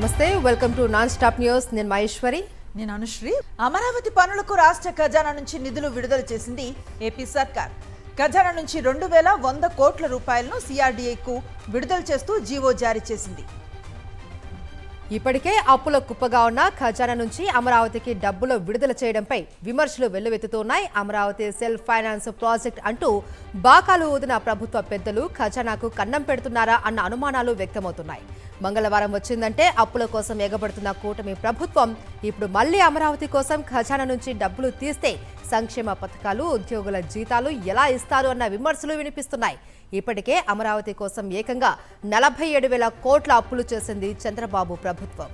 నమస్తే, welcome to non stop news. నేను మహేశ్వరి. నేను అనుశ్రీ. అమరావతి పనులకు రాష్ట్ర ఖజానా నుంచి నిధులు విడుదల చేసింది ఏపీ సర్కార్. ఖజానా నుంచి 2100 కోట్ల రూపాయలను సిఆర్డీఏకు విడుదల చేస్తూ జీవో జారీ చేసింది. ఇప్పటికే అప్పుల కుప్పగా ఉన్న ఖజానా నుంచి అమరావతికి డబ్బులు విడుదల చేయడంపై విమర్శలు వెల్లువెత్తుతున్నాయి. అమరావతి సెల్ఫ్ ఫైనాన్స్ ప్రాజెక్ట్ అంటూ బాకాలు ఊదిన ప్రభుత్వ పెద్దలు ఖజానాకు కన్నం పెడుతున్నారా అన్న అనుమానాలు వ్యక్తమవుతున్నాయి. మంగళవారం వచ్చిందంటే అప్పుల కోసం ఎగబడుతున్న కూటమి ప్రభుత్వం ఇప్పుడు మళ్లీ అమరావతి కోసం ఖజానా నుంచి డబ్బులు తీస్తే సంక్షేమ పథకాలు, ఉద్యోగుల జీతాలు ఎలా ఇస్తారు అన్న విమర్శలు వినిపిస్తున్నాయి. ఇప్పటికే అమరావతి కోసం ఏకంగా 47,000 కోట్ల అప్పులు చేసింది చంద్రబాబు ప్రభుత్వం.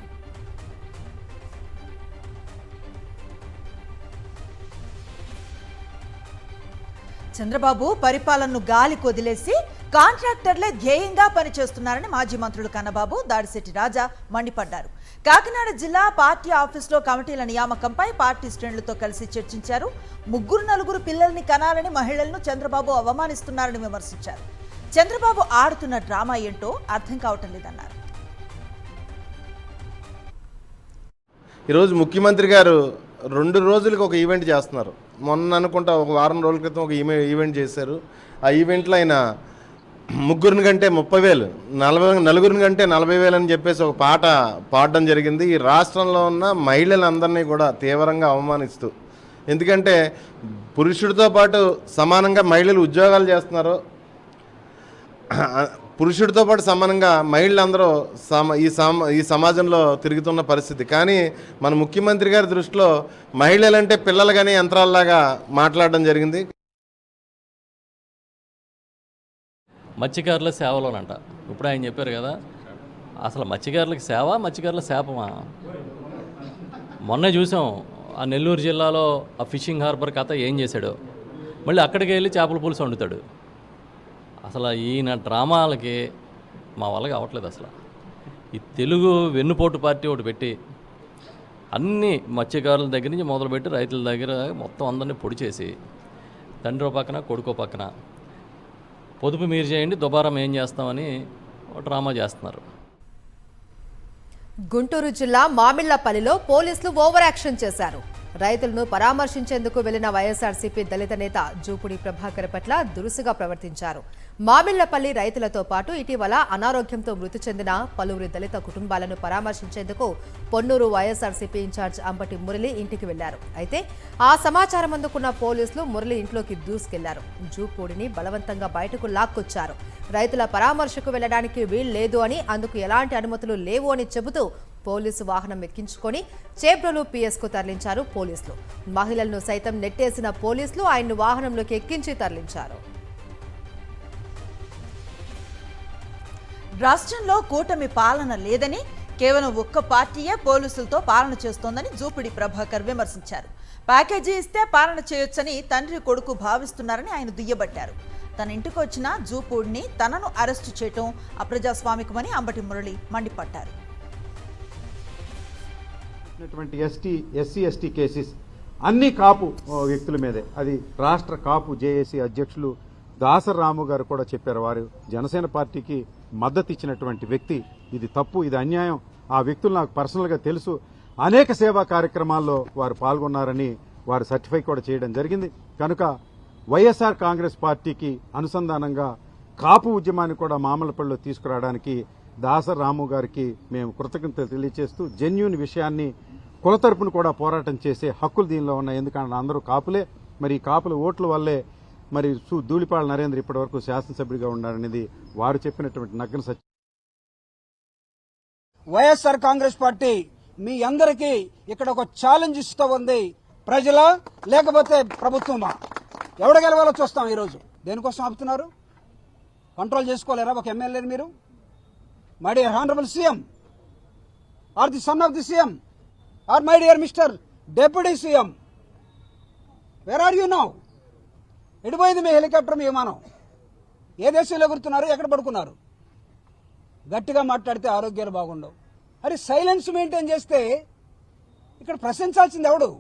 చంద్రబాబు పరిపాలనను గాలి కొదిలేసి కాంట్రాక్టర్లే ధ్యేయంగా పనిచేస్తున్నారని మాజీ మంత్రులు కన్నబాబు, దాడిశెట్టి రాజా మండిపడ్డారు. కాకినాడ జిల్లా పార్టీ ఆఫీసులో కమిటీల నియామకంపై పార్టీ శ్రేణులతో కలిసి చర్చించారు. 3-4 పిల్లల్ని కనాలని మహిళలను చంద్రబాబు అవమానిస్తున్నారని విమర్శించారు. చంద్రబాబు ఆడుతున్న డ్రామా ఏంటో అర్థం కావటం లేదన్నారు. ఈరోజు ముఖ్యమంత్రి గారు 2 రోజులకు ఒక ఈవెంట్ చేస్తున్నారు. మొన్న అనుకుంటా ఒక వారం రోజుల క్రితం ఒక ఈవెంట్ చేశారు. ఆ ఈవెంట్లో ఆయన 3 కంటే 30,000, 4 కంటే 40,000 అని చెప్పేసి ఒక పాట పాడడం జరిగింది. ఈ రాష్ట్రంలో ఉన్న మహిళలందరినీ కూడా తీవ్రంగా అవమానిస్తూ, ఎందుకంటే పురుషుడితో పాటు సమానంగా మహిళలు ఉద్యోగాలు చేస్తున్నారు, పురుషుడితో పాటు సమానంగా మహిళలందరూ ఈ సమాజంలో తిరుగుతున్న పరిస్థితి. కానీ మన ముఖ్యమంత్రి గారి దృష్టిలో మహిళలంటే పిల్లలు కానీ యంత్రాల్లాగా మాట్లాడడం జరిగింది. మత్స్యకారుల సేవలోనంట. ఇప్పుడు ఆయన చెప్పారు కదా, అసలు మత్స్యకారులకు సేవ, మత్స్యకారుల శాపమా? మొన్నే చూసాం ఆ నెల్లూరు జిల్లాలో ఆ ఫిషింగ్ హార్బర్ కథ ఏం చేశాడో. మళ్ళీ అక్కడికి వెళ్ళి చేపల పులుసు వండుతాడు. అసలు ఈయన డ్రామాలకి మా వల్ల కావట్లేదు. అసలు ఈ తెలుగు వెన్నుపోటు పార్టీ ఒకటి పెట్టి అన్ని మత్స్యకారుల దగ్గర నుంచి మొదలుపెట్టి రైతుల దగ్గర మొత్తం అందరినీ పొడి చేసి తండ్రి పక్కన కొడుకో పక్కన పొదుపు మీరు చేయండి, దుబారం ఏం చేస్తామని డ్రామా చేస్తున్నారు. గుంటూరు జిల్లా మామిళ్లపల్లిలో పోలీసులు ఓవర్ యాక్షన్ చేశారు. రైతులను పరామర్శించేందుకు వెళ్లిన వైఎస్ఆర్సీపీ దళిత నేత జూపుడి ప్రభాకర్ పట్ల దురుసుగా ప్రవర్తించారు. మామిళ్లపల్లి రైతులతో పాటు ఇటీవల అనారోగ్యంతో మృతి చెందిన పలువురి దళిత కుటుంబాలను పరామర్శించేందుకు పొన్నూరు వైఎస్ఆర్సీపీ ఇన్ఛార్జ్ అంబటి మురళి ఇంటికి వెళ్లారు. అయితే ఆ సమాచారం అందుకున్న పోలీసులు మురళి ఇంట్లోకి దూసుకెళ్లారు. జూపూడిని బలవంతంగా బయటకు లాక్కొచ్చారు. రైతుల పరామర్శకు వెళ్లడానికి వీల్లేదు అని, అందుకు ఎలాంటి అనుమతులు లేవు అని చెబుతూ పోలీసు వాహనం ఎక్కించుకొని చేబ్రోలు పిఎస్కు తరలించారు పోలీసులు. మహిళలను సైతం నెట్టేసిన పోలీసులు ఆయన్ను వాహనంలోకి ఎక్కించి తరలించారు. రాష్ట్రంలో కూటమి పాలన లేదని, కేవలం ఒక్క పార్టీయే పోలీసులతో పాలన చేస్తోందని జూపిడి ప్రభాకర్ విమర్శించారు. ప్యాకేజీ ఇస్తే పాలన చేయొచ్చని తండ్రి కొడుకు భావిస్తున్నారని ఆయన దుయ్యబట్టారు. తన ఇంటికి వచ్చిన జూపూడిని తనను అరెస్టు చేయటం అప్రజాస్వామికమని అంబటి మురళి మండిపడ్డారు. ఎస్సీ ఎస్టీ కేసెస్ అన్ని కాపు వ్యక్తుల మీదే. అది రాష్ట్ర కాపు జేఏసీ అధ్యక్షులు దాసర్ రాము గారు కూడా చెప్పారు. వారు జనసేన పార్టీకి మద్దతు ఇచ్చినటువంటి వ్యక్తి. ఇది తప్పు, ఇది అన్యాయం. ఆ వ్యక్తులు నాకు పర్సనల్గా తెలుసు. అనేక సేవా కార్యక్రమాల్లో వారు పాల్గొన్నారని వారు సర్టిఫై కూడా చేయడం జరిగింది. కనుక వైఎస్ఆర్ కాంగ్రెస్ పార్టీకి అనుసంధానంగా కాపు ఉద్యమాన్ని కూడా మామలపల్లిలో తీసుకురావడానికి దాసర్ రాము గారికి మేము కృతజ్ఞతలు తెలియజేస్తూ, జెన్యూన్ విషయాన్ని కుల తరపున కూడా పోరాటం చేసే హక్కులు దీనిలో ఉన్నాయి. ఎందుకంటే అందరూ కాపులే. మరి ఈ కాపుల ఓట్ల వల్లే మరి ధూళిపాళ నరేంద్ర ఇప్పటి వరకు శాసనసభ్యుడిగా ఉన్నారనేది వారు చెప్పినటువంటి నగ్న సత్యం. వైఎస్ఆర్ కాంగ్రెస్ పార్టీ మీ అందరికీ ఇక్కడ ఒక ఛాలెంజ్ ఇస్తూ ఉంది. ప్రజల లేకపోతే ప్రభుత్వమా, ఎవడ గెలవాలో చూస్తాం. ఈరోజు దేనికోసం ఆపుతున్నారు? కంట్రోల్ చేసుకోలేరా ఒక ఎమ్మెల్యేని మీరు? My dear honourable CM are the son of the CM are my dear mister deputy CM, where are you now? ఎడిపోయింది మీ హెలికాప్టర్, మీ విమానం? ఏ దేశంలో ఎగురుతున్నారు? ఎక్కడ పడుకున్నారు? గట్టిగా మాట్లాడితే ఆరోగ్యాలు బాగుండవు. అరే సైలెన్స్ మెయింటైన్ చేస్తే ఇక్కడ ప్రశ్నించాల్సింది ఎవడు?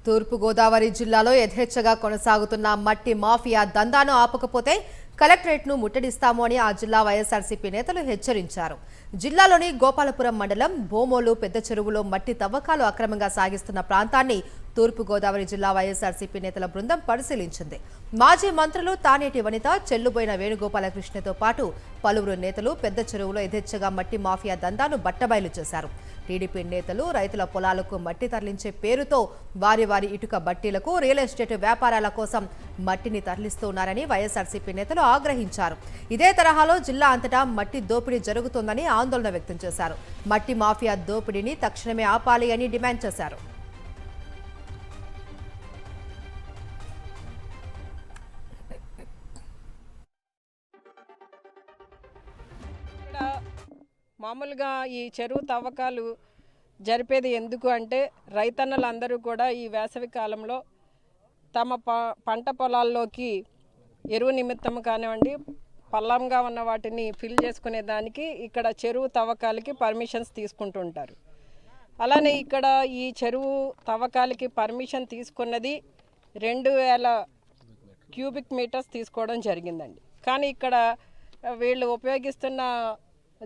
తూర్పు గోదావరి జిల్లాలో యథేచ్ఛగా కొనసాగుతున్న మట్టి మాఫియా దందాను ఆపకపోతే కలెక్టరేట్ను ముట్టడిస్తాము అని ఆ జిల్లా వైఎస్ఆర్సీపీ నేతలు హెచ్చరించారు. జిల్లాలోని గోపాలపురం మండలం బోమోలు పెద్ద చెరువులో మట్టి తవ్వకాలు అక్రమంగా సాగిస్తున్న ప్రాంతాన్ని తూర్పుగోదావరి జిల్లా వైఎస్ఆర్సీపీ నేతల బృందం పరిశీలించింది. మాజీ మంత్రులు తానేటి వనిత, చెల్లుబోయిన వేణుగోపాలకృష్ణతో పాటు పలువురు నేతలు పెద్ద చెరువులో యథేచ్ఛగా మట్టి మాఫియా దందాను బట్టబయలు చేశారు. టీడీపీ నేతలు రైతుల పొలాలకు మట్టి తరలించే పేరుతో వారి ఇటుక బట్టీలకు రియల్ ఎస్టేట్ వ్యాపారాల కోసం మట్టిని తరలిస్తున్నారని వైఎస్ఆర్సీపీ నేతలు ఆగ్రహించారు. ఇదే తరహాలో జిల్లా అంతటా మట్టి దోపిడీ జరుగుతోందని ఆందోళన వ్యక్తం చేశారు. మట్టి మాఫియా దోపిడీని తక్షణమే ఆపాలి అని డిమాండ్ చేశారు. మామూలుగా ఈ చెరువు తవ్వకాలు జరిపేది ఎందుకు అంటే రైతన్నలందరూ కూడా ఈ వేసవి కాలంలో తమ పంట పొలాల్లోకి ఎరువు నిమిత్తం కానివ్వండి, పల్లంగా ఉన్న వాటిని ఫిల్ చేసుకునే దానికి ఇక్కడ చెరువు తవ్వకాలకి పర్మిషన్స్ తీసుకుంటుంటారు. అలానే ఇక్కడ ఈ చెరువు తవ్వకాలకి పర్మిషన్ తీసుకున్నది 2000 క్యూబిక్ మీటర్స్ తీసుకోవడం జరిగిందండి. కానీ ఇక్కడ వీళ్ళు ఉపయోగిస్తున్న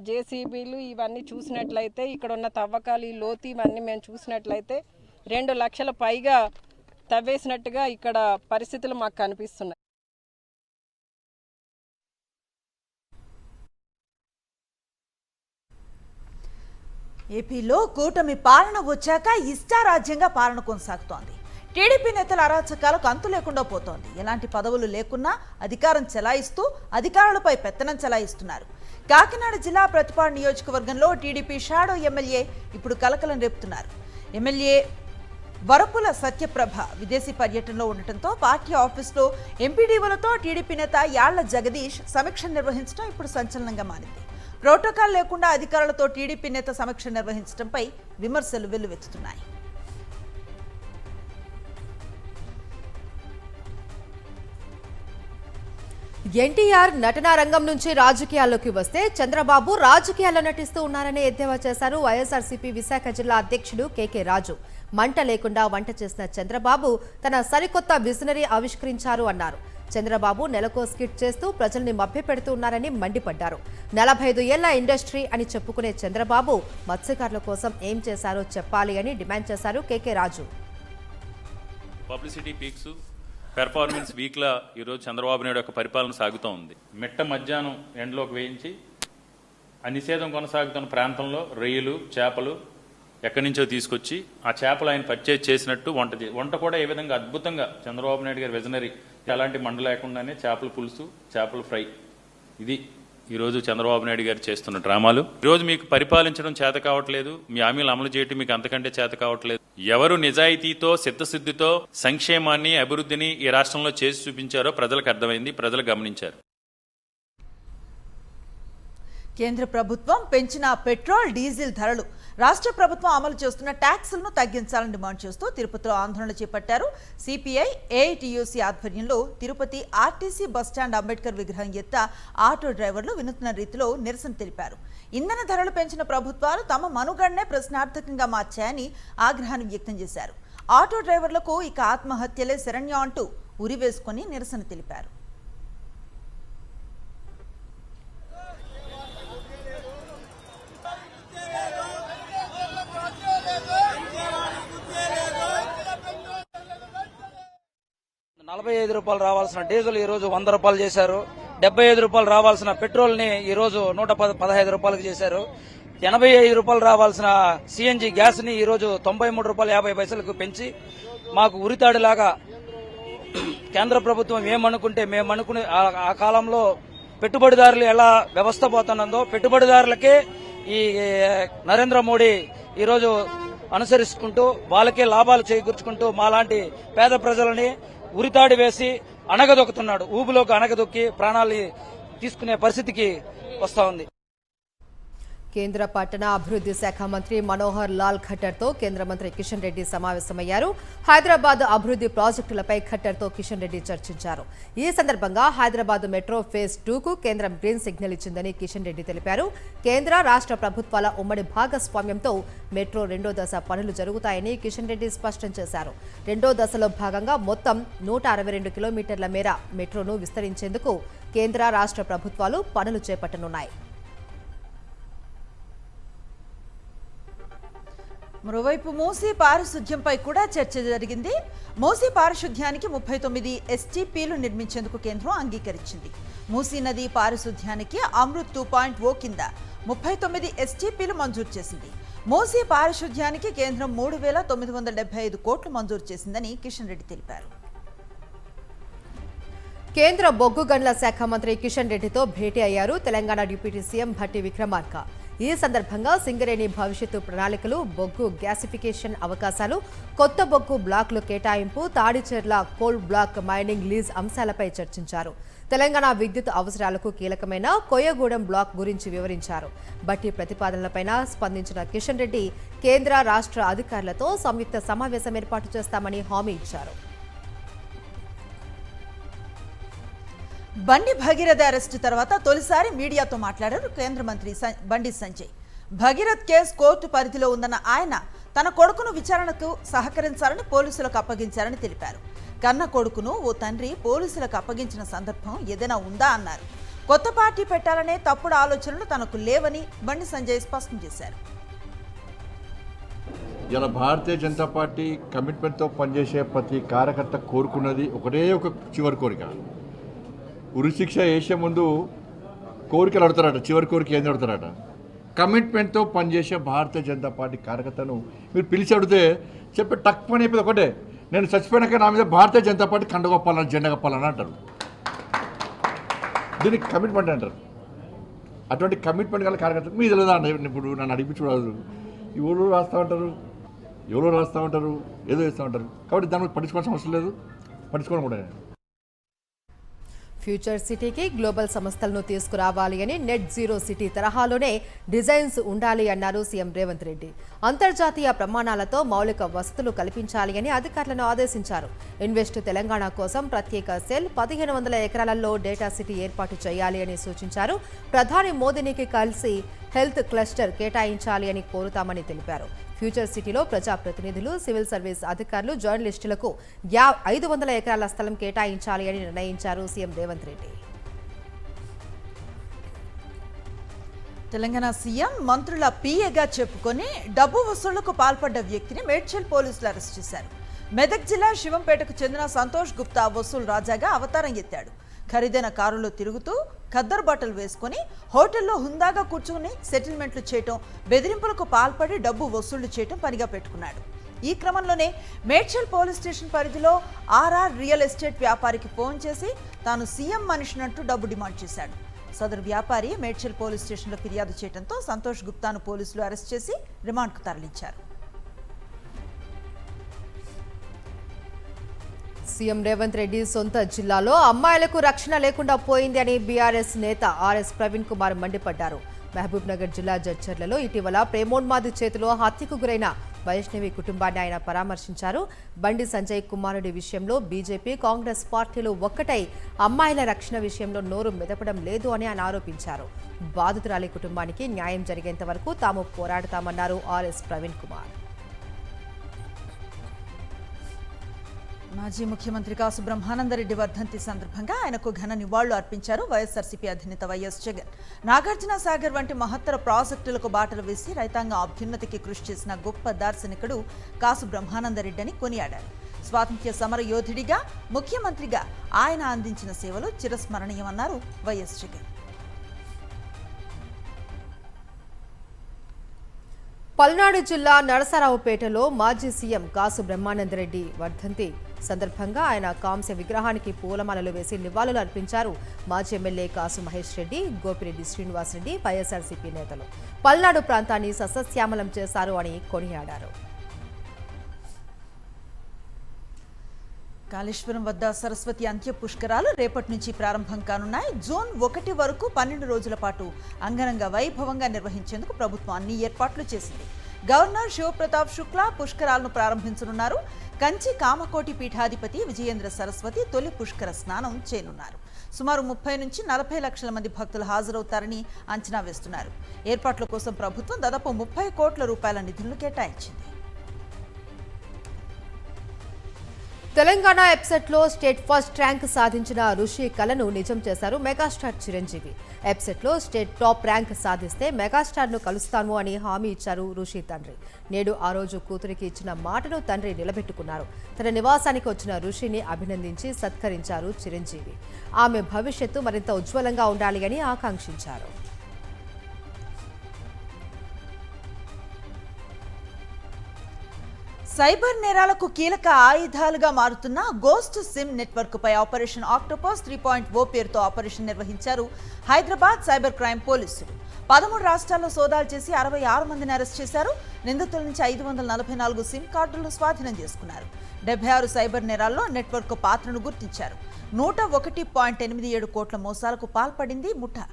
జేసీబీలు ఇవన్నీ చూసినట్లయితే, ఇక్కడ ఉన్న తవ్వకాలు ఈ లోతు ఇవన్నీ మేము చూసినట్లయితే 2 లక్షల పైగా తవ్వేసినట్టుగా ఇక్కడ పరిస్థితులు మాకు కనిపిస్తున్నాయి. ఏపీలో కూటమి పాలన వచ్చాక ఇష్టారాజ్యంగా పాలన కొనసాగుతోంది. టీడీపీ నేతల అరాచకాలకు అంతు లేకుండా పోతోంది. ఎలాంటి పదవులు లేకున్నా అధికారం చెలాయిస్తూ అధికారులపై పెత్తనం చెలాయిస్తున్నారు. కాకినాడ జిల్లా ప్రతిపాడు నియోజకవర్గంలో టీడీపీ షాడో ఎమ్మెల్యే ఇప్పుడు కలకలం రేపుతున్నారు. ఎమ్మెల్యే వరపుల సత్యప్రభ విదేశీ పర్యటనలో ఉండటంతో పార్టీ ఆఫీసులో ఎంపీడీఓలతో టీడీపీ నేత యాళ్ల జగదీష్ సమీక్ష నిర్వహించడం ఇప్పుడు సంచలనంగా మారింది. ప్రోటోకాల్ లేకుండా అధికారులతో టీడీపీ నేత సమీక్ష నిర్వహించడంపై విమర్శలు వెల్లువెత్తుతున్నాయి. ఎన్టీఆర్ నటనా రంగం నుంచి రాజకీయాల్లోకి వస్తే చంద్రబాబు రాజకీయాల్లో నటిస్తూ ఉన్నారని ఎద్దేవా చేశారు వైఎస్ఆర్సీపీ విశాఖ జిల్లా అధ్యక్షుడు కేకే రాజు. మంట లేకుండా వంట చేసిన చంద్రబాబు తన సరికొత్త విజనరీ ఆవిష్కరించారు అన్నారు. చంద్రబాబు నెలకో స్కిట్ చేస్తూ ప్రజల్ని మభ్యపెడుతూ ఉన్నారని మండిపడ్డారు. 45 ఏళ్ల ఇండస్ట్రీ అని చెప్పుకునే చంద్రబాబు మత్స్యకారుల కోసం ఏం చేశారో చెప్పాలి అని డిమాండ్ చేశారు కేకే రాజు. పబ్లిసిటీ పీక్స్ పెర్ఫార్మెన్స్ వీక్లా ఈరోజు చంద్రబాబు నాయుడు యొక్క పరిపాలన సాగుతూ ఉంది. మిట్ట మధ్యాహ్నం ఎండలోకి వేయించి ఆ నిషేధం కొనసాగుతున్న ప్రాంతంలో రొయ్యలు చేపలు ఎక్కడి నుంచో తీసుకొచ్చి ఆ చేపలు ఆయన పర్చేజ్ చేసినట్టు వంట కూడా ఏ విధంగా అద్భుతంగా చంద్రబాబు నాయుడు గారి విజనరీ, ఎలాంటి మండ లేకుండానే చేపల పులుసు చేపల ఫ్రై, ఇది ఈరోజు చంద్రబాబు నాయుడు గారు చేస్తున్న డ్రామాలు. ఈరోజు మీకు పరిపాలించడం చేత కావట్లేదు, మీ హామీలు అమలు చేయడం మీకు అంతకంటే చేత కావట్లేదు. ఎవరు నిజాయితీతో చిత్తశుద్ధితో సంక్షేమాన్ని అభివృద్ధిని ఈ రాష్ట్రంలో చేసి చూపించారో ప్రజలకు అర్థమైంది, ప్రజలు గమనించారు. కేంద్ర ప్రభుత్వం పెంచిన పెట్రోల్ డీజిల్ ధరలు, రాష్ట్ర ప్రభుత్వం అమలు చేస్తున్న ట్యాక్సులను తగ్గించాలని డిమాండ్ చేస్తూ తిరుపతిలో ఆందోళన చేపట్టారు. సిపిఐ ఏఐటియుసి ఆధ్వర్యంలో తిరుపతి ఆర్టీసీ బస్టాండ్ అంబేద్కర్ విగ్రహం ఎత్త ఆటో డ్రైవర్లు వినూత్న రీతిలో నిరసన తెలిపారు. ఇంధన ధరలు పెంచిన ప్రభుత్వాలు తమ మనుగడనే ప్రశ్నార్థకంగా మార్చాయని ఆగ్రహాన్ని వ్యక్తం చేశారు. ఆటో డ్రైవర్లకు ఇక ఆత్మహత్యలే శరణ్యం అంటూ ఉరివేసుకొని నిరసన తెలిపారు. ₹45 రావాల్సిన డీజిల్ ఈ రోజు ₹100 చేశారు. ₹75 రావాల్సిన పెట్రోల్ ని ఈ రోజు ₹115 చేశారు. ₹85 రావాల్సిన సిఎన్జి గ్యాస్ ని ఈ రోజు ₹93.50 పెంచి మాకు ఉరితాడిలాగా కేంద్ర ప్రభుత్వం ఏమనుకుంటే మేమనుకునే ఆ కాలంలో పెట్టుబడిదారులు ఎలా వ్యవస్థ పోతున్నదో పెట్టుబడిదారులకే ఈ నరేంద్ర మోడీ ఈరోజు అనుసరిస్తుంటూ వాళ్ళకే లాభాలు చేకూర్చుకుంటూ మాలాంటి పేద ప్రజలని ఉరితాడి వేసి అణగదొక్కుతున్నాడు. ఊబులోకి అణగదొక్కి ప్రాణాలు తీసుకునే పరిస్థితికి వస్తా ఉంది. కేంద్ర పట్టణ అభివృద్ధి శాఖ మంత్రి మనోహర్ లాల్ ఖట్టర్తో కేంద్ర మంత్రి కిషన్ రెడ్డి సమావేశమయ్యారు. హైదరాబాద్ అభివృద్ధి ప్రాజెక్టులపై ఖట్టర్తో కిషన్ రెడ్డి చర్చించారు. ఈ సందర్భంగా హైదరాబాద్ మెట్రో ఫేజ్ 2కు కేంద్రం గ్రీన్ సిగ్నల్ ఇచ్చిందని కిషన్ రెడ్డి తెలిపారు. కేంద్ర రాష్ట్ర ప్రభుత్వాల ఉమ్మడి భాగస్వామ్యంతో మెట్రో 2వ దశ పనులు జరుగుతాయని కిషన్ రెడ్డి స్పష్టం చేశారు. 2వ దశలో భాగంగా మొత్తం 162 కిలోమీటర్ల మేర మెట్రోను విస్తరించేందుకు కేంద్ర రాష్ట్ర ప్రభుత్వాలు పనులు చేపట్టనున్నాయి. మరోవైపు మూసీ పారిశుధ్యంపై కూడా చర్చ జరిగింది. మూసీ పారిశుధ్యానికి 39 STPలు నిర్మించేందుకు కేంద్రం అంగీకరించింది. మూసీ నది పారిశుధ్యానికి అమృత్ 2.0 కింద 39 STPలు మంజూరు చేసింది. మూసీ పారిశుధ్యానికి కేంద్రం 3,975 కోట్లు మంజూరు చేసిందని కిషన్ రెడ్డి తెలిపారు. కేంద్ర బొగ్గు గనుల శాఖ మంత్రి కిషన్ రెడ్డితో భేటీ అయ్యారు తెలంగాణ డిప్యూటీ సీఎం భట్టి విక్రమార్క. ఈ సందర్భంగా సింగరేణి భవిష్యత్తు ప్రణాళికలు, బొగ్గు గ్యాసిఫికేషన్ అవకాశాలు, కొత్త బొగ్గు బ్లాకులు కేటాయింపు, Tadicherla coal block mining lease అంశాలపై చర్చించారు. తెలంగాణ విద్యుత్ అవసరాలకు కీలకమైన కొయ్యగూడెం బ్లాక్ గురించి వివరించారు. బట్టి ప్రతిపాదనలపైన స్పందించిన కిషన్ రెడ్డి కేంద్ర రాష్ట్ర అధికారులతో సంయుక్త సమావేశం ఏర్పాటు చేస్తామని హామీ ఇచ్చారు. బండి భగీరథ అరెస్టు తర్వాత తొలిసారి మీడియాతో మాట్లాడారు కేంద్ర మంత్రి బండి సంజయ్. భగీరథ్ కేసు కోర్టు పరిధిలో ఉందన్న ఆయన తన కొడుకును విచారణకు సహకరించాలని పోలీసులకు అప్పగించారని తెలిపారు. కన్న కొడుకును ఓ తండ్రి పోలీసులకు అప్పగించిన సందర్భం ఏదైనా ఉందా అన్నారు. కొత్త పార్టీ పెట్టాలనే తప్పుడు ఆలోచనలు తనకు లేవని బండి సంజయ్ స్పష్టం చేశారు. ఇలా భారతీయ జనతా పార్టీ కమిట్మెంట్తో పనిచేసే ప్రతి కార్యకర్త కోరుకున్నది ఒకటే ఒక చివరి కోరిక. ఉరిశిక్ష వేసే ముందు కోరికలు అడుగుతారట, చివరి కోరిక ఏంది అడుగుతారట. కమిట్మెంట్తో పనిచేసే భారతీయ జనతా పార్టీ కార్యకర్తను మీరు పిలిచి అడిగితే చెప్పే టక్ పని అయిపోయింది ఒకటే, నేను చచ్చిపోయినాక నా మీద భారతీయ జనతా పార్టీ కండ కప్పాలని, జెండా కప్పాలని అంటారు. దీనికి కమిట్మెంట్ అంటారు. అటువంటి కమిట్మెంట్ గల కార్యకర్తలు మీద లేదా ఇప్పుడు నన్ను అడిపించకూడదు. ఎవరు రాస్తూ ఉంటారు, ఎవరో రాస్తూ ఉంటారు, ఏదో చేస్తూ ఉంటారు. కాబట్టి దాని మీద పట్టించుకోవాల్సిన అవసరం లేదు, పట్టించుకోవడం కూడా. ఫ్యూచర్ సిటీకి గ్లోబల్ సంస్థలను తీసుకురావాలి అని నెట్ జీరో సిటీ తరహాలోనే డిజైన్స్ ఉండాలి అన్నారు సీఎం రేవంత్ రెడ్డి. అంతర్జాతీయ ప్రమాణాలతో మౌలిక వసతులు కల్పించాలి అని అధికారులను ఆదేశించారు. ఇన్వెస్ట్ తెలంగాణ కోసం ప్రత్యేక సెల్ 1500 ఎకరాలలో డేటా సిటీ ఏర్పాటు చేయాలి అని సూచించారు. ప్రధాని మోదీనికి కలిసి హెల్త్ క్లస్టర్ కేటాయించాలి అని కోరుతామని తెలిపారు. ఫ్యూచర్ సిటీలో ప్రజాప్రతినిధులు, సివిల్ సర్వీస్ అధికారులు, జర్నలిస్టులకు 500 ఎకరాల స్థలం కేటాయించాలి అని నిర్ణయించారు సీఎం రేవంత్ రెడ్డి. తెలంగాణ సీఎం మంత్రుల పీఏగా చెప్పుకొని డబ్బు వసూళ్లకు పాల్పడ్డ వ్యక్తిని మేడ్చల్ పోలీసులు అరెస్ట్ చేశారు. మెదక్ జిల్లా శివంపేటకు చెందిన సంతోష్ గుప్తా వసూలు రాజాగా అవతారం ఎత్తాడు. ఖరీదైన కారులో తిరుగుతూ ఖద్దరు బట్టలు వేసుకుని హోటల్లో హుందాగా కూర్చుని సెటిల్మెంట్లు చేయటం, బెదిరింపులకు పాల్పడి డబ్బు వసూళ్లు చేయటం పనిగా పెట్టుకున్నాడు. ఈ క్రమంలోనే మేడ్చల్ పోలీస్ స్టేషన్ పరిధిలో ఆర్ఆర్ రియల్ ఎస్టేట్ వ్యాపారికి ఫోన్ చేసి తాను సీఎం మనిషినంటూ డబ్బు డిమాండ్ చేశాడు. సదరు వ్యాపారి మేడ్చల్ పోలీస్ స్టేషన్లో ఫిర్యాదు చేయడంతో సంతోష్ గుప్తాను పోలీసులు అరెస్ట్ చేసి రిమాండ్కు తరలించారు. సీఎం రేవంత్ రెడ్డి సొంత జిల్లాలో అమ్మాయిలకు రక్షణ లేకుండా పోయింది అని బీఆర్ఎస్ నేత ఆర్ఎస్ ప్రవీణ్ కుమార్ మండిపడ్డారు. మహబూబ్ నగర్ జిల్లా జడ్చర్లలో ఇటీవల ప్రేమోన్మాది చేతిలో హత్యకు గురైన వైష్ణవి కుటుంబాన్ని ఆయన పరామర్శించారు. బండి సంజయ్ కుమారుడి విషయంలో బీజేపీ, కాంగ్రెస్ పార్టీలు ఒక్కటై అమ్మాయిల రక్షణ విషయంలో నోరు మెదపడం లేదు అని ఆయన ఆరోపించారు. బాధితురాలి కుటుంబానికి న్యాయం జరిగేంత వరకు తాము పోరాడతామన్నారు ఆర్ఎస్ ప్రవీణ్ కుమార్. మాజీ ముఖ్యమంత్రి కాసు బ్రహ్మానందరెడ్డి వర్ధంతి సందర్భంగా ఆయనకు ఘన నివాళులు అర్పించారు వైఎస్ఆర్సీపీ అధినేత వైఎస్ జగన్. నాగార్జున సాగర్ వంటి మహత్తర ప్రాజెక్టులకు బాటలు వేసి రైతాంగ అభ్యున్నతికి కృషి చేసిన గొప్ప దార్శనికుడు కాసు బ్రహ్మానందరెడ్డి అని కొనియాడారు. స్వాతంత్ర్య సమర యోధుడిగా, ముఖ్యమంత్రిగా ఆయన అందించిన సేవలు చిరస్మరణీయమన్నారు వైఎస్ జగన్. పల్నాడు జిల్లా నరసరావుపేటలో మాజీ సీఎం కాసు బ్రహ్మానందరెడ్డి వర్ధంతి సందర్భంగా ఆయన కాంస్య విగ్రహానికి పూలమాలలు వేసి నివాళులు అర్పించారు. మాజీ ఎమ్మెల్యే కాసు మహేష్ రెడ్డి, గోపిరెడ్డి శ్రీనివాసరెడ్డి, వైఎస్ఆర్సీపీ నేతలు పల్నాడు ప్రాంతాన్ని సస్యశ్యామలం చేశారు అని కొనియాడారు. కాళేశ్వరం వద్ద సరస్వతి అంత్య పుష్కరాలు రేపటి నుంచి ప్రారంభం కానున్నాయి. జూన్ 1 వరకు 12 రోజుల పాటు అంగరంగ వైభవంగా నిర్వహించేందుకు ప్రభుత్వం అన్ని ఏర్పాట్లు చేసింది. గవర్నర్ శివప్రతాప్ శుక్లా పుష్కరాలను ప్రారంభించనున్నారు. కంచి కామకోటి పీఠాధిపతి విజయేంద్ర సరస్వతి తొలి పుష్కర స్నానం చేయనున్నారు. సుమారు 30 నుంచి 40 లక్షల మంది భక్తులు హాజరవుతారని అంచనా వేస్తున్నారు. ఏర్పాట్ల కోసం ప్రభుత్వం దాదాపు 30 కోట్ల రూపాయల నిధులను కేటాయించింది. తెలంగాణ ఎప్సెట్లో స్టేట్ ఫస్ట్ ర్యాంక్ సాధించిన ఋషి కలను నిజం చేశారు మెగాస్టార్ చిరంజీవి. ఎప్సెట్లో స్టేట్ టాప్ ర్యాంక్ సాధిస్తే మెగాస్టార్ను కలుస్తాను అని హామీ ఇచ్చారు ఋషి తండ్రి. నేడు ఆ రోజు కూతురికి ఇచ్చిన మాటను తండ్రి నిలబెట్టుకున్నారు. తన నివాసానికి వచ్చిన ఋషిని అభినందించి సత్కరించారు చిరంజీవి. ఆమె భవిష్యత్తు మరింత ఉజ్వలంగా ఉండాలి అని ఆకాంక్షించారు. సైబర్ నేరాలకు కీలక ఆయుధాలుగా మారుతున్న గోస్ట్ సిమ్ నెట్వర్క్ పై ఆపరేషన్ ఆక్టోపస్ 3.0 పేరుతో ఆపరేషన్ నిర్వహించారు హైదరాబాద్ సైబర్ క్రైమ్ పోలీసులు. 13 రాష్ట్రాల్లో సోదాలు చేసి 66 మందిని అరెస్ట్ చేశారు. నిందితుల నుంచి 544 సిమ్ కార్డులను స్వాధీనం చేసుకున్నారు. 76 సైబర్ నేరాల్లో నెట్వర్క్ పాత్రను గుర్తించారు. 101.87 కోట్ల మోసాలకు పాల్పడింది ముఠా.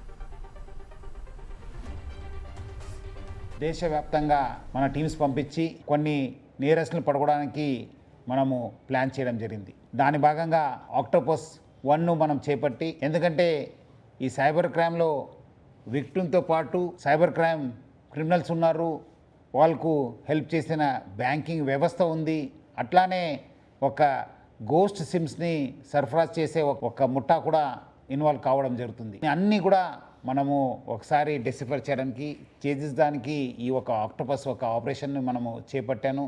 దేశవ్యాప్తంగా మన టీమ్స్ పంపించి కొన్ని నేరస్తులను పట్టుకోవడానికి మనము ప్లాన్ చేయడం జరిగింది. దాని భాగంగా ఆక్టోపస్ 1ను మనం చేపట్టి, ఎందుకంటే ఈ సైబర్ క్రైమ్లో విక్టిమ్తో పాటు సైబర్ క్రైమ్ క్రిమినల్స్ ఉన్నారు, వాళ్ళకు హెల్ప్ చేసిన బ్యాంకింగ్ వ్యవస్థ ఉంది. అట్లానే ఒక గోస్ట్ సిమ్స్ని సరఫరా చేసే ఒక ముఠా కూడా ఇన్వాల్వ్ కావడం జరుగుతుంది. అన్నీ కూడా మనము ఒకసారి డెసిఫర్ చేయడానికి చేసేదానికి ఈ ఒక ఆక్టోపస్ ఒక ఆపరేషన్ని మనము చేపట్టాను.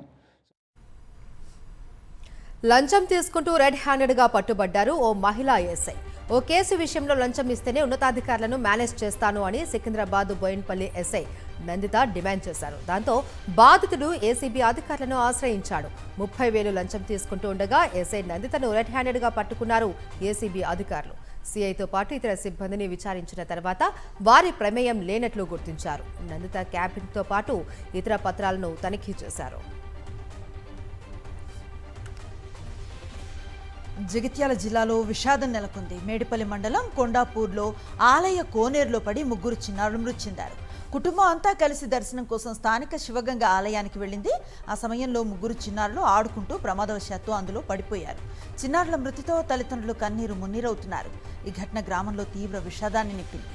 లంచం తీసుకుంటూ రెడ్ హ్యాండెడ్గా పట్టుబడ్డారు ఓ మహిళా ఎస్ఐ. ఓ కేసు విషయంలో లంచం ఇస్తేనే ఉన్నతాధికారులను మేనేజ్ చేస్తాను అని సికింద్రాబాద్ బోయిన్పల్లి ఎస్ఐ నందిత డిమాండ్ చేశారు. దాంతో బాధితుడు ఏసీబీ అధికారులను ఆశ్రయించాడు. 30,000 లంచం తీసుకుంటూ ఉండగా ఎస్ఐ నందితను రెడ్ హ్యాండెడ్గా పట్టుకున్నారు ఏసీబీ అధికారులు. సీఐతో పాటు ఇతర సిబ్బందిని విచారించిన తర్వాత వారి ప్రమేయం లేనట్లు గుర్తించారు. నందిత క్యాబిన్తో పాటు ఇతర పత్రాలను తనిఖీ చేశారు. జగిత్యాల జిల్లాలో విషాదం నెలకొంది. మేడిపల్లి మండలం కొండాపూర్లో ఆలయ కోనేరులో పడి 3 చిన్నారులు మృతి చెందారు. కుటుంబం అంతా కలిసి దర్శనం కోసం స్థానిక శివగంగ ఆలయానికి వెళ్ళింది. ఆ సమయంలో 3 చిన్నారులు ఆడుకుంటూ ప్రమాదవశాత్తు అందులో పడిపోయారు. చిన్నారుల మృతితో తల్లిదండ్రులు కన్నీరు మున్నీరవుతున్నారు. ఈ ఘటన గ్రామంలో తీవ్ర విషాదాన్ని నింపింది.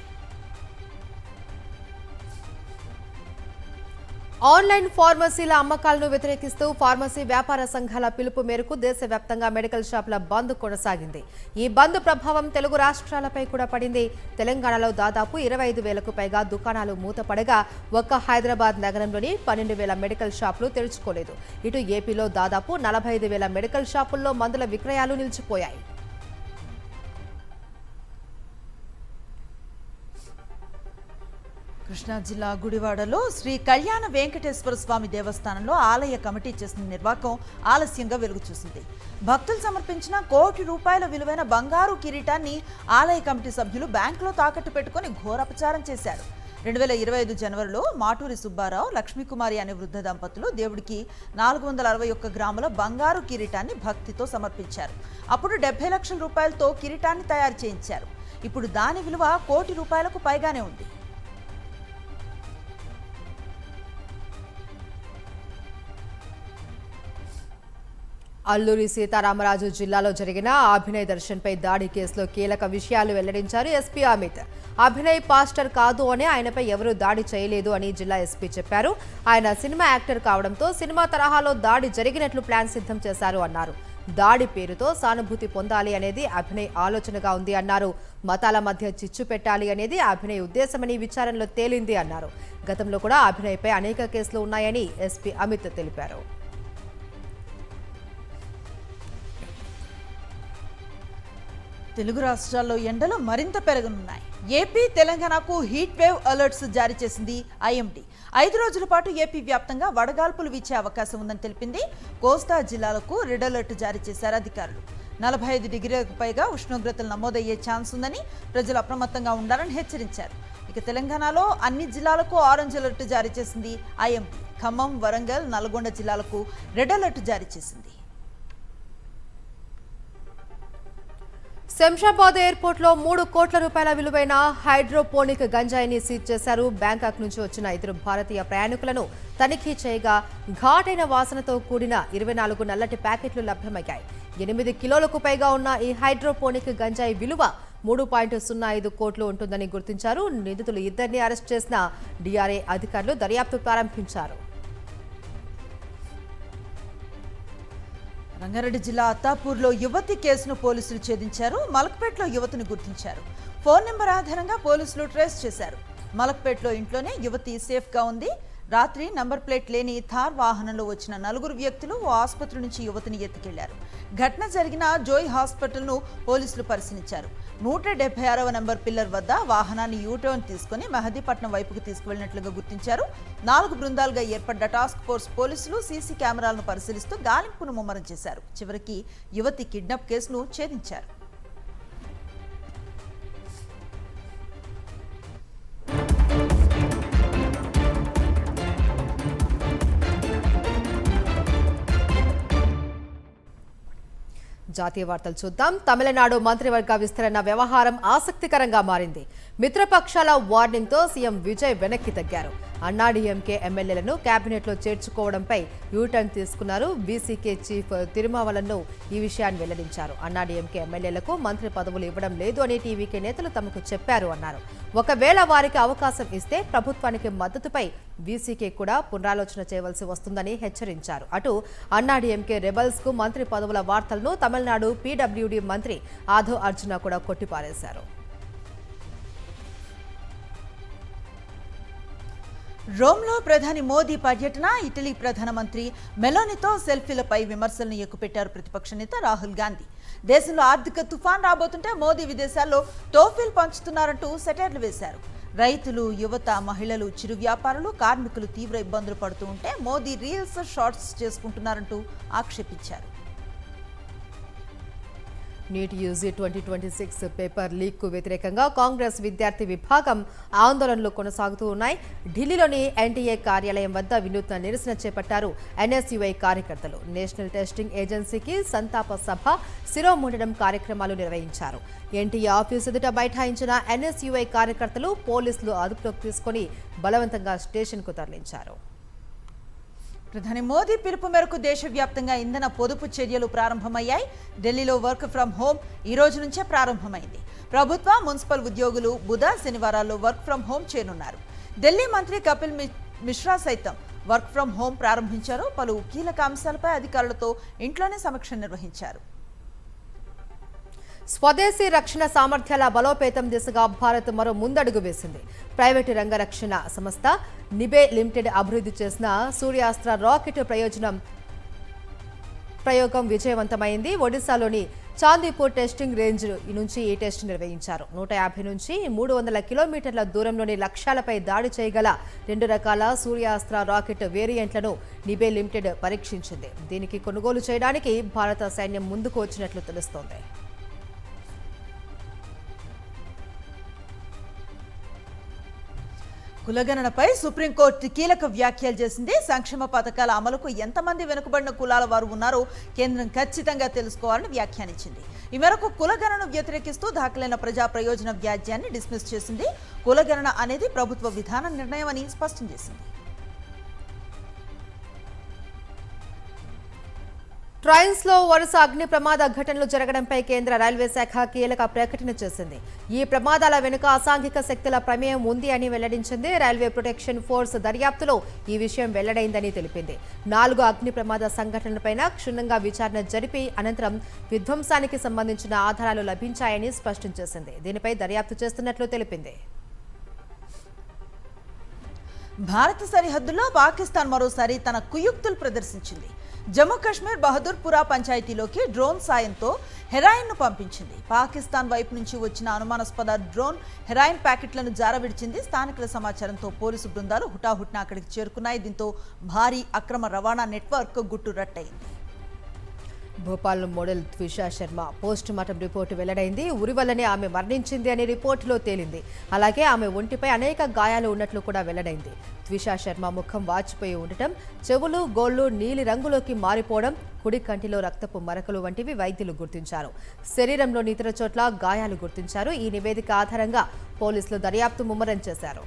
ఆన్లైన్ ఫార్మసీల అమ్మకాలను వ్యతిరేకిస్తూ ఫార్మసీ వ్యాపార సంఘాల పిలుపు మేరకు దేశవ్యాప్తంగా మెడికల్ షాపుల బంద్ కొనసాగింది. ఈ బంద్ ప్రభావం తెలుగు రాష్ట్రాలపై కూడా పడింది. తెలంగాణలో దాదాపు 25,000కు పైగా దుకాణాలు మూతపడగా ఒక్క హైదరాబాద్ నగరంలోని 12,000 మెడికల్ షాపులు తెరుచుకోలేదు. ఇటు ఏపీలో దాదాపు 45,000 మెడికల్ షాపుల్లో మందుల విక్రయాలు నిలిచిపోయాయి. కృష్ణా జిల్లా గుడివాడలో శ్రీ కళ్యాణ వెంకటేశ్వర స్వామి దేవస్థానంలో ఆలయ కమిటీ చేసిన నిర్వాకం ఆలస్యంగా వెలుగు చూసింది. భక్తులు సమర్పించిన ₹1 కోటి విలువైన బంగారు కిరీటాన్ని ఆలయ కమిటీ సభ్యులు బ్యాంకులో తాకట్టు పెట్టుకుని ఘోరాపచారం చేశారు. 2025 జనవరిలో మాటూరి సుబ్బారావు, లక్ష్మీకుమారి అనే వృద్ధ దంపతులు దేవుడికి 461 గ్రాముల బంగారు కిరీటాన్ని భక్తితో సమర్పించారు. అప్పుడు 70 లక్షల రూపాయలతో కిరీటాన్ని తయారు చేయించారు. ఇప్పుడు దాని విలువ ₹1 కోటి పైగానే ఉంది. అల్లూరి సీతారామరాజు జిల్లాలో జరిగిన అభినయ్ దర్శన్పై దాడి కేసులో కీలక విషయాలు వెల్లడించారు ఎస్పీ అమిత్. అభినయ్ పాస్టర్ కాదు అని ఆయనపై ఎవరూ దాడి చేయలేదు అని జిల్లా ఎస్పీ చెప్పారు. ఆయన సినిమా యాక్టర్ కావడంతో సినిమా తరహాలో దాడి జరిగినట్లు ప్లాన్ సిద్ధం చేశారు అన్నారు. దాడి పేరుతో సానుభూతి పొందాలి అనేది అభినయ్ ఆలోచనగా ఉంది అన్నారు. మతాల మధ్య చిచ్చు పెట్టాలి అనేది అభినయ్ ఉద్దేశమని విచారణలో తేలింది అన్నారు. గతంలో కూడా అభినయ్పై అనేక కేసులు ఉన్నాయని ఎస్పీ అమిత్ తెలిపారు. తెలుగు రాష్ట్రాల్లో ఎండలు మరింత పెరగనున్నాయి. ఏపీ, తెలంగాణకు హీట్ వేవ్ అలర్ట్స్ జారీ చేసింది ఐఎండీ. 5 రోజుల పాటు ఏపీ వ్యాప్తంగా వడగాల్పులు వీచే అవకాశం ఉందని తెలిపింది. కోస్తా జిల్లాలకు రెడ్ అలర్ట్ జారీ చేశారు అధికారులు. 45 డిగ్రీలకు పైగా ఉష్ణోగ్రతలు నమోదయ్యే ఛాన్స్ ఉందని ప్రజలు అప్రమత్తంగా ఉండాలని హెచ్చరించారు. ఇక తెలంగాణలో అన్ని జిల్లాలకు ఆరెంజ్ అలర్ట్ జారీ చేసింది ఐఎండీ. ఖమ్మం, వరంగల్, నల్గొండ జిల్లాలకు రెడ్ అలర్ట్ జారీ చేసింది. శంషాబాద్ ఎయిర్పోర్ట్లో 3 కోట్ల రూపాయల విలువైన హైడ్రోపోనిక్ గంజాయిని సీజ్ చేశారు. బ్యాంకాక్ నుంచి వచ్చిన 2 భారతీయ ప్రయాణికులను తనిఖీ చేయగా ఘాటైన వాసనతో కూడిన 24 నల్లటి ప్యాకెట్లు లభ్యమయ్యాయి. 8 కిలోలకు పైగా ఉన్న ఈ హైడ్రోపోనిక్ గంజాయి విలువ 3.05 కోట్లు ఉంటుందని గుర్తించారు. నిందితులు ఇద్దరిని అరెస్ట్ చేసిన డిఆర్ఐ అధికారులు దర్యాప్తు ప్రారంభించారు. రంగారెడ్డి జిల్లా అత్తాపూర్లో యువతి కేసును పోలీసులు ఛేదించారు. మలక్పేటలో యువతిని గుర్తించారు. ఫోన్ నెంబర్ ఆధారంగా పోలీసులు ట్రేస్ చేశారు. మలక్పేటలో ఇంట్లోనే యువతి సేఫ్గా ఉంది. రాత్రి నంబర్ ప్లేట్ లేని థార్ వాహనంలో వచ్చిన 4 వ్యక్తులు ఓ ఆసుపత్రి నుంచి యువతిని ఎత్తుకెళ్లారు. ఘటన జరిగిన జోయ్ హాస్పిటల్ను పోలీసులు పరిశీలించారు. 176వ నంబర్ పిల్లర్ వద్ద వాహనాన్ని యూటర్న్ తీసుకుని మెహదీపట్నం వైపుకు తీసుకువెళ్లినట్లుగా గుర్తించారు. 4 బృందాలుగా ఏర్పడ్డ టాస్క్ ఫోర్స్ పోలీసులు సీసీ కెమెరాలను పరిశీలిస్తూ గాలింపును ముమ్మరం చేశారు. చివరికి యువతి కిడ్నాప్ కేసును ఛేదించారు. జాతీయ వార్తలు చూద్దాం. తమిళనాడు మంత్రివర్గ విస్తరణ వ్యవహారం ఆసక్తికరంగా మారింది. మిత్రపక్షాల వార్నింగ్తో సీఎం విజయ్ వెనక్కి తగ్గారు. అన్నాడీఎంకే ఎమ్మెల్యేలను కేబినెట్లో చేర్చుకోవడంపై యూటర్న్ తీసుకున్నారు. బీసీకే చీఫ్ తిరుమావలను ఈ విషయాన్ని వెల్లడించారు. అన్నాడీఎంకే ఎమ్మెల్యేలకు మంత్రి పదవులు ఇవ్వడం లేదు అని టీవీకే నేతలు తమకు చెప్పారు అన్నారు. ఒకవేళ వారికి అవకాశం ఇస్తే ప్రభుత్వానికి మద్దతుపై బీసీకే కూడా పునరాలోచన చేయవలసి వస్తుందని హెచ్చరించారు. అటు అన్నాడీఎంకే రెబల్స్ కు మంత్రి పదవుల వార్తలను తమిళనాడు పీడబ్ల్యూడీ మంత్రి ఆధో అర్జున కూడా కొట్టిపారేశారు. రోమ్లో ప్రధాని మోదీ పర్యటన, ఇటలీ ప్రధానమంత్రి మెలోనితో సెల్ఫీలపై విమర్శలను ఎక్కుపెట్టారు ప్రతిపక్ష నేత రాహుల్ గాంధీ. దేశంలో ఆర్థిక తుఫాన్ రాబోతుంటే మోదీ విదేశాల్లో టోఫీలు పంచుతున్నారంటూ సెటైర్లు వేశారు. రైతులు, యువత, మహిళలు, చిరు వ్యాపారులు, కార్మికులు తీవ్ర ఇబ్బందులు పడుతూ ఉంటే మోదీ రీల్స్, షార్ట్స్ చేసుకుంటున్నారంటూ ఆక్షేపించారు. నీట్ యూజీ 2026 పేపర్ లీక్ కు వ్యతిరేకంగా కాంగ్రెస్ విద్యార్థి విభాగం ఆందోళనలు కొనసాగుతూ ఉన్నాయి. ఢిల్లీలోని ఎన్టీఏ కార్యాలయం వద్ద వినూత్న నిరసన చేపట్టారు ఎన్ఎస్యుఐ కార్యకర్తలు. నేషనల్ టెస్టింగ్ ఏజెన్సీకి సంతాప సభ, శిరోముండనం కార్యక్రమాలు నిర్వహించారు. ఎన్టీఏ ఆఫీసు ఎదుట బైఠాయించిన ఎన్ఎస్యుఐ కార్యకర్తలు పోలీసులు అదుపులోకి తీసుకుని బలవంతంగా స్టేషన్కు తరలించారు. ప్రధాని మోదీ పిలుపు మేరకు దేశవ్యాప్తంగా ఇంధన పొదుపు చర్యలు ప్రారంభమయ్యాయి. ఢిల్లీలో వర్క్ ఫ్రం హోం ఈ రోజు నుంచే ప్రారంభమైంది. ప్రభుత్వ, మున్సిపల్ ఉద్యోగులు బుధ, శనివారాల్లో వర్క్ ఫ్రం హోం చేయనున్నారు. ఢిల్లీ మంత్రి కపిల్ మిశ్రా సైతం వర్క్ ఫ్రం హోం ప్రారంభించారు. పలు కీలక అంశాలపై అధికారులతో ఇంట్లోనే సమీక్ష నిర్వహించారు. స్వదేశీ రక్షణ సామర్థ్యాల బలోపేతం దిశగా భారత్ మరో ముందడుగు వేసింది. ప్రైవేటు రంగ రక్షణ సంస్థ నిబే లిమిటెడ్ అభివృద్ధి చేసిన సూర్యాస్త్ర రాకెట్ ప్రయోగం విజయవంతమైంది. ఒడిశాలోని చాందీపూర్ టెస్టింగ్ రేంజ్ నుంచి ఈ టెస్ట్ నిర్వహించారు. 150 నుంచి 300 కిలోమీటర్ల దూరంలోని లక్ష్యాలపై దాడి చేయగల 2 రకాల సూర్యాస్త్ర రాకెట్ వేరియంట్లను నిబే లిమిటెడ్ పరీక్షించింది. దీనికి కొనుగోలు చేయడానికి భారత సైన్యం ముందుకు వచ్చినట్లు తెలుస్తోంది. కులగణనపై సుప్రీంకోర్టు కీలక వ్యాఖ్యలు చేసింది. సంక్షేమ పథకాల అమలుకు ఎంతమంది వెనుకబడిన కులాల వారు ఉన్నారో కేంద్రం ఖచ్చితంగా తెలుసుకోవాలని వ్యాఖ్యానించింది. ఈ మేరకు కులగణను వ్యతిరేకిస్తూ దాఖలైన ప్రజా ప్రయోజన వ్యాజ్యాన్ని డిస్మిస్ చేసింది. కులగణన అనేది ప్రభుత్వ విధాన నిర్ణయం అని స్పష్టం చేసింది. ట్రైన్స్లో వరుస అగ్ని ప్రమాద ఘటనలు జరగడంపై కేంద్ర రైల్వే శాఖ కీలక ప్రకటన చేసింది. ఈ ప్రమాదాల వెనుక అసాంఘిక శక్తుల ప్రమేయం ఉంది అని వెల్లడించింది. రైల్వే ప్రొటెక్షన్ ఫోర్స్ దర్యాప్తులో ఈ విషయం వెల్లడైందని తెలిపింది. 4 అగ్ని ప్రమాద సంఘటనలపైన క్షుణ్ణంగా విచారణ జరిపి అనంతరం విధ్వంసానికి సంబంధించిన ఆధారాలు లభించాయని స్పష్టం చేసింది. దీనిపై దర్యాప్తు చేస్తున్నట్లు తెలిపింది. భారత సరిహద్దుల్లో పాకిస్తాన్ మరోసారి తన కుయుక్తులు ప్రదర్శించింది. జమ్మూ కాశ్మీర్ బహదూర్పురా పంచాయతీలోకి డ్రోన్ సాయంతో హెరాయిన్ను పంపించింది. పాకిస్తాన్ వైపు నుంచి వచ్చిన అనుమానాస్పద డ్రోన్ హెరాయిన్ ప్యాకెట్లను జారవిడిచింది. స్థానికుల సమాచారంతో పోలీసు బృందాలు హుటాహుటిన అక్కడికి చేరుకున్నాయి. దీంతో భారీ అక్రమ రవాణా నెట్వర్క్ గుట్టు రట్టయింది. Bhopal model Twisha Sharma post mortem report వెల్లడైంది. ఉరి వల్లనే ఆమె మరణించింది అని రిపోర్టులో తేలింది. అలాగే ఆమె ఒంటిపై అనేక గాయాలు ఉన్నట్లు కూడా వెల్లడైంది. త్విషా శర్మ ముఖం వాచిపోయి ఉండటం, చెవులు గోళ్లు నీలి రంగులోకి మారిపోవడం, కుడి కంటిలో రక్తపు మరకలు వంటివి వైద్యులు గుర్తించారు. శరీరంలోని ఇతర చోట్ల గాయాలు గుర్తించారు. ఈ నివేదిక ఆధారంగా పోలీసులు దర్యాప్తు ముమ్మరం చేశారు.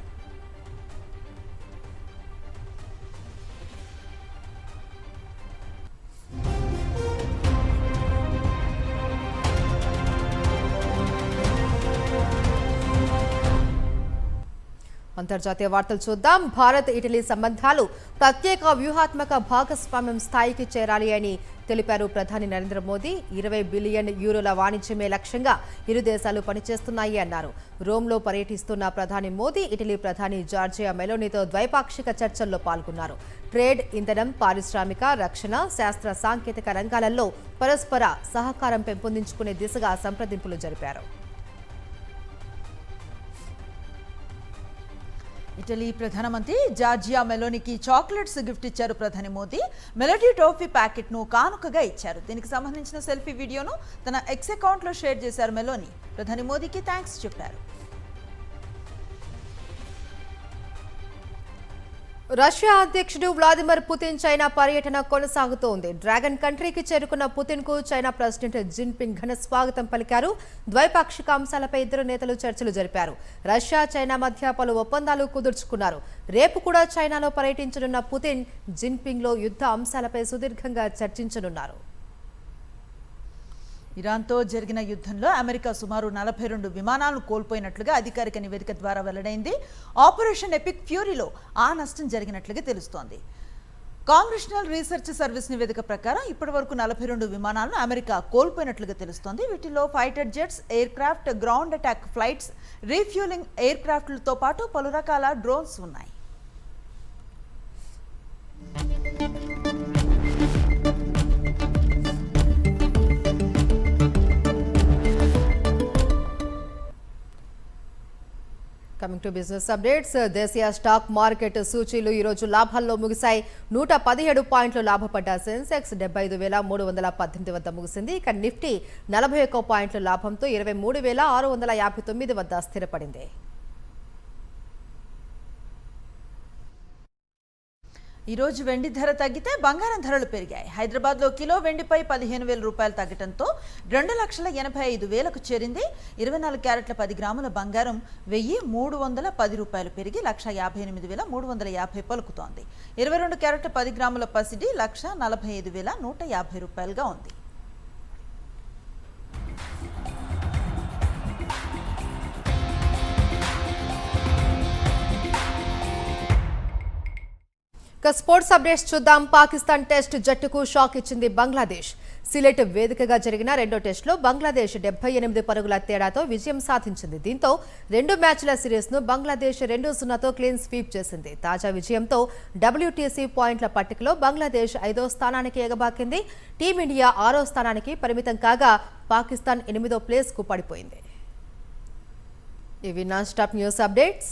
అంతర్జాతీయ వార్తలు చూద్దాం. భారత్ ఇటలీ సంబంధాలు ప్రత్యేక వ్యూహాత్మక భాగస్వామ్యం స్థాయికి చేరాలి అని తెలిపారు ప్రధాని నరేంద్ర మోదీ. 20 బిలియన్ యూరోల వాణిజ్యమే లక్ష్యంగా ఇరు దేశాలు పనిచేస్తున్నాయి అన్నారు. రోమ్లో పర్యటిస్తున్న ప్రధాని మోదీ ఇటలీ ప్రధాని జార్జియా మెలోనీతో ద్వైపాక్షిక చర్చల్లో పాల్గొన్నారు. ట్రేడ్, ఇంధనం, పారిశ్రామిక, రక్షణ, శాస్త్ర సాంకేతిక రంగాలలో పరస్పర సహకారం పెంపొందించుకునే దిశగా సంప్రదింపులు జరిపారు. ఇటలీ ప్రధానమంత్రి జార్జియా మెలోనికి చాక్లెట్స్ గిఫ్ట్ ఇచ్చారు ప్రధాని మోదీ. మెలోడీ టోఫీ ప్యాకెట్ ను కానుకగా ఇచ్చారు. దీనికి సంబంధించిన సెల్ఫీ వీడియోను తన ఎక్స్ అకౌంట్ లో షేర్ చేశారు మెలోనీ. ప్రధాని మోదీకి థ్యాంక్స్ చెప్పారు. రష్యా అధ్యక్షుడు వ్లాదిమిర్ పుతిన్ చైనా పర్యటన కొనసాగుతోంది. డ్రాగన్ కంట్రీకి చేరుకున్న పుతిన్ కు చైనా ప్రెసిడెంట్ జిన్పింగ్ ఘన స్వాగతం పలికారు. ద్వైపాక్షిక అంశాలపై ఇద్దరు నేతలు చర్చలు జరిపారు. రష్యా, చైనా మధ్య పలు ఒప్పందాలు కుదుర్చుకున్నారు. రేపు కూడా చైనాలో పర్యటించనున్న పుతిన్ జిన్పింగ్లో యుద్ధ అంశాలపై సుదీర్ఘంగా చర్చించనున్నారు. ఇరాన్తో జరిగిన యుద్ధంలో అమెరికా సుమారు 42 విమానాలను కోల్పోయినట్లుగా అధికారిక నివేదిక ద్వారా వెల్లడైంది. ఆపరేషన్ ఎపిక్ ఫ్యూరీలో ఆ నష్టం జరిగినట్లుగా తెలుస్తోంది. కాంగ్రెషనల్ రీసెర్చ్ సర్వీస్ నివేదిక ప్రకారం ఇప్పటివరకు 42 విమానాలను అమెరికా కోల్పోయినట్లుగా తెలుస్తోంది. వీటిలో fighter jets, aircraft, ground attack flights, refuelling air క్రాఫ్ట్లతో పాటు పలు రకాల డ్రోన్స్ ఉన్నాయి. Coming to business updates. దేశీయ స్టాక్ మార్కెట్ సూచీలు ఈరోజు లాభాల్లో ముగిశాయి. 117 పాయింట్లు లాభపడ్డ సెన్సెక్స్ 75,318 వద్ద ముగిసింది. ఇక నిఫ్టీ 41 పాయింట్ల లాభంతో 23,659 వద్ద స్థిరపడింది. ఈరోజు వెండి ధర తగ్గితే బంగారం ధరలు పెరిగాయి. హైదరాబాద్లో కిలో వెండిపై 15,000 రూపాయలు తగ్గడంతో 2,85,000కు చేరింది. 24 క్యారెట్ల 10 గ్రాముల బంగారం 1,310 రూపాయలు పెరిగి 1,58,350 పలుకుతోంది. 22 క్యారెట్ల 10 గ్రాముల పసిడి 1,45,150 రూపాయలుగా ఉంది. స్పోర్ట్స్ అప్డేట్స్ చూద్దాం. పాకిస్తాన్ టెస్ట్ జట్టుకు షాక్ ఇచ్చింది బంగ్లాదేశ్. సిలెట్ వేదికగా జరిగిన రెండో టెస్టులో బంగ్లాదేశ్ 78 పరుగుల తేడాతో విజయం సాధించింది. దీంతో 2 మ్యాచ్ల సిరీస్ను బంగ్లాదేశ్ 2-0తో క్లీన్ స్వీప్ చేసింది. తాజా విజయంతో WTC పాయింట్ల పట్టికలో బంగ్లాదేశ్ 5వ స్థానానికి ఎగబాకింది. టీమిండియా 6వ స్థానానికి పరిమితం కాగా పాకిస్తాన్ 8వ ప్లేస్కు పడిపోయింది. ఇవి నాన్ స్టాప్ న్యూస్ అప్డేట్స్.